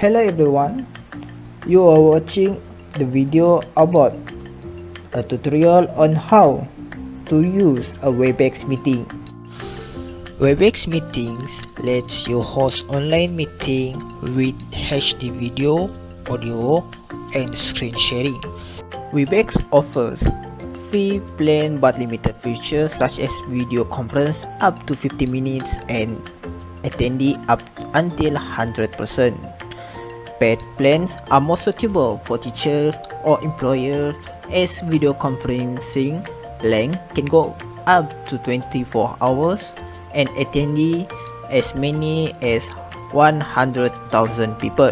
Hello everyone, you are watching the video about a tutorial on how to use a Webex meeting. Webex meetings lets you host online meeting with HD video, audio, and screen sharing. Webex offers free plain but limited features such as video conference up to 50 minutes and attendee up until 100%. Paid plans are more suitable for teachers or employers as video conferencing length can go up to 24 hours and attendee as many as 100,000 people.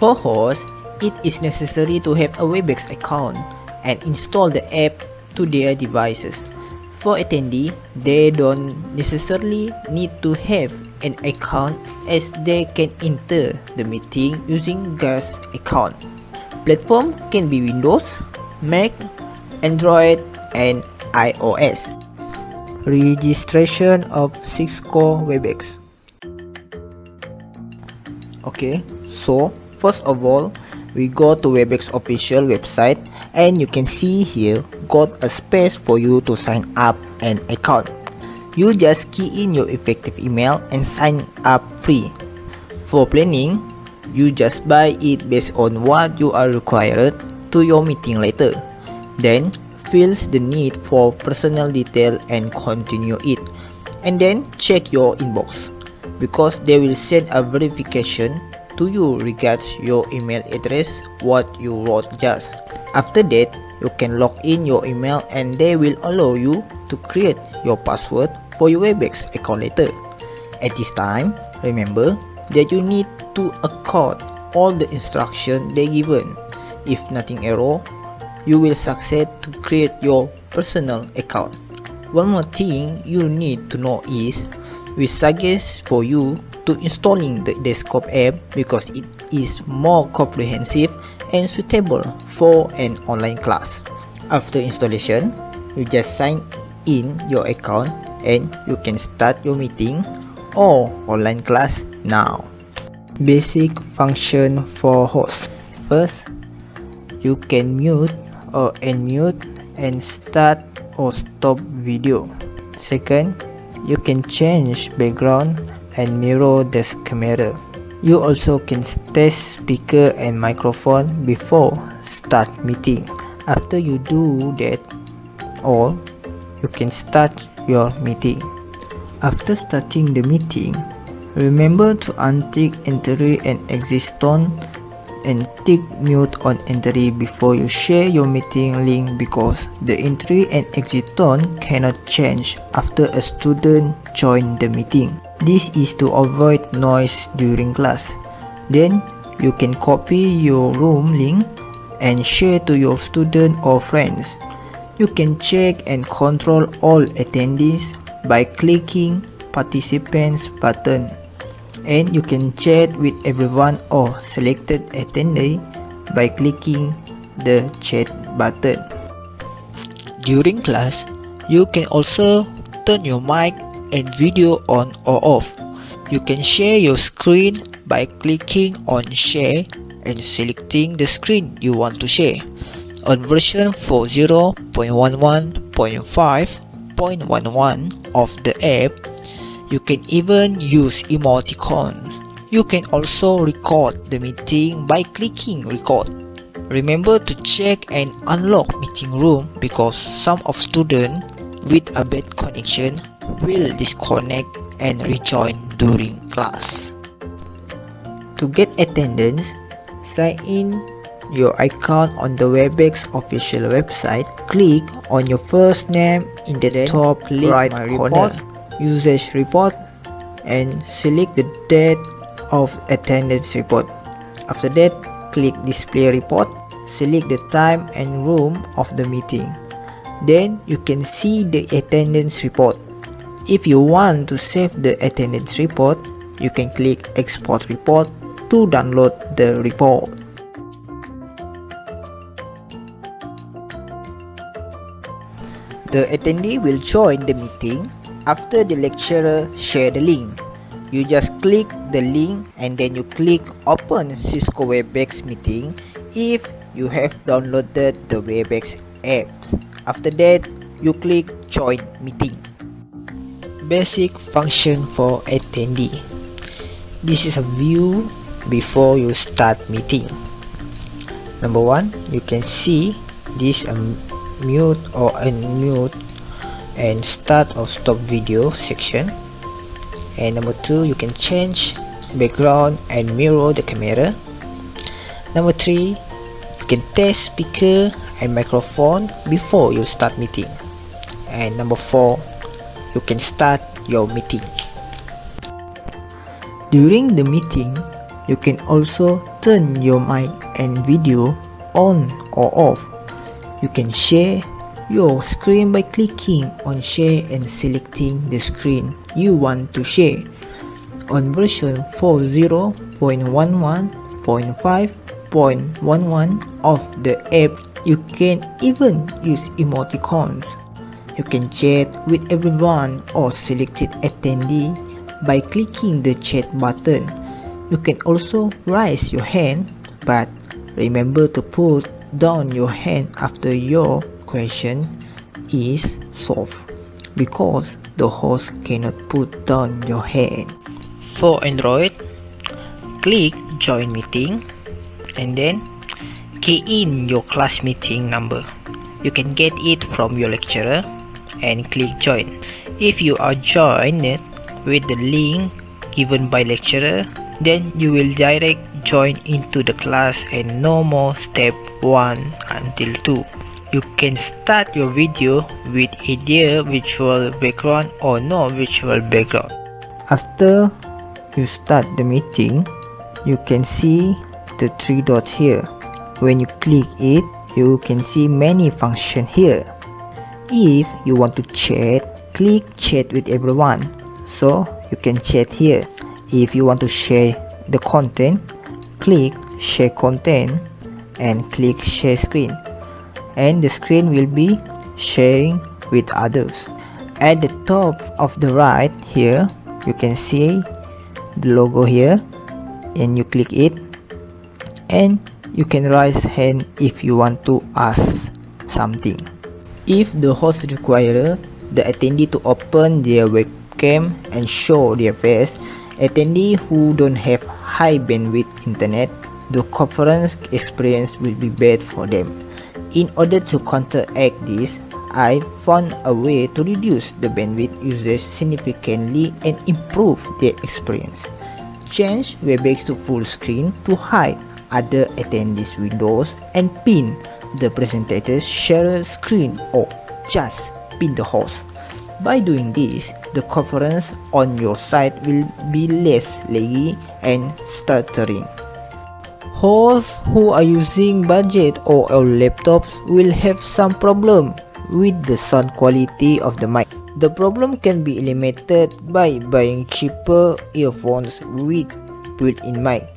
For hosts, it is necessary to have a Webex account and install the app to their devices. For attendee, they don't necessarily need to have an account as they can enter the meeting using guest account. Platform can be Windows, Mac, Android, and iOS. Registration of Cisco Webex. Okay, so first of all, we go to Webex official website and you can see here got a space for you to sign up an account. You just key in your effective email and sign up free. For planning, you just buy it based on what you are required to your meeting later. Then fills the need for personal detail and continue it. And then check your inbox because they will send a verification to you regards your email address what you wrote just. After that, you can log in your email and they will allow you to create your password for your Webex account later. At this time, remember that you need to accord all the instructions they given. If nothing error, you will succeed to create your personal account. One more thing you need to know is we suggest for you to installing the desktop app because it is more comprehensive and suitable for an online class. After installation, you just sign in your account and you can start your meeting or online class now. Basic function for host. First, you can mute or unmute and start or stop video. Second, you can change background and mirror the camera. You also can test speaker and microphone before start meeting. After you do that all, you can start your meeting. After starting the meeting, remember to untick entry and exit tone and tick mute on entry before you share your meeting link because the entry and exit tone cannot change after a student join the meeting. This is to avoid noise during class. Then you can copy your room link and share to your student or friends. You can check and control all attendees by clicking participants button. And you can chat with everyone or selected attendee by clicking the chat button. During class, you can also turn your mic and video on or off. You can share your screen by clicking on share and selecting the screen you want to share. On version 4.0.11.5.11 of the app, you can even use emoticons. You can also record the meeting by clicking record. Remember to check and unlock meeting room because some of students with a bad connection will disconnect and rejoin during class. To get attendance, sign in your account on the Webex official website. Click on your first name in the top right corner, usage report, and select the date of attendance report. After that, click display report, select the time and room of the meeting. Then you can see the attendance report. If you want to save the attendance report, you can click export report to download the report. The attendee will join the meeting after the lecturer share the link. you just click the link and then you click open Cisco Webex meeting if you have downloaded the Webex apps. After that, you click join meeting. Basic function for attendee. This is a view before you start meeting. Number 1, you can see this mute or unmute and start or stop video section. And number 2, you can change background and mirror the camera. Number 3, you can test speaker and microphone before you start meeting. And number 4, you can start your meeting. During the meeting, you can also turn your mic and video on or off. You can share your screen by clicking on share and selecting the screen you want to share. On version 40.11.5.11 of the app, you can even use emoticons. You can chat with everyone or selected attendee by clicking the chat button. You can also raise your hand, but remember to put down your hand after your question is solved, because the host cannot put down your hand. For Android, click join meeting and then key in your class meeting number. You can get it from your lecturer and click join. If you are joined with the link given by lecturer, then you will direct join into the class and no more step 1 until 2. You can start your video with either virtual background or no virtual background. After you start the meeting, you can see the 3 dots here. When you click it, you can see many functions here. If you want to chat, click chat with everyone, so you can chat here. If you want to share the content, click share content and click share screen, and the screen will be sharing with others. At the top of the right here, you can see the logo here, and you click it, and you can raise hand if you want to ask something. If the host requires the attendee to open their webcam and show their face, attendee who don't have high bandwidth internet, the conference experience will be bad for them. In order to counteract this, I found a way to reduce the bandwidth usage significantly and improve their experience. Change Webex to full screen to hide other attendees' windows and pin the presentator's share screen, or just pin the host. By doing this, the conference on your site will be less laggy and stuttering. Hosts who are using budget or old laptops will have some problem with the sound quality of the mic. The problem can be eliminated by buying cheaper earphones with built-in mic.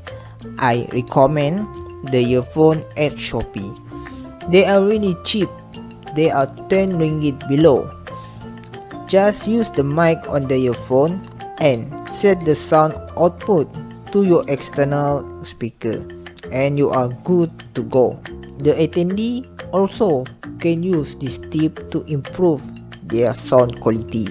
I recommend the earphone at Shopee. They are really cheap. They are 10 ringgit below. Just use the mic on the earphone and set the sound output to your external speaker, and you are good to go. The attendee also can use this tip to improve their sound quality.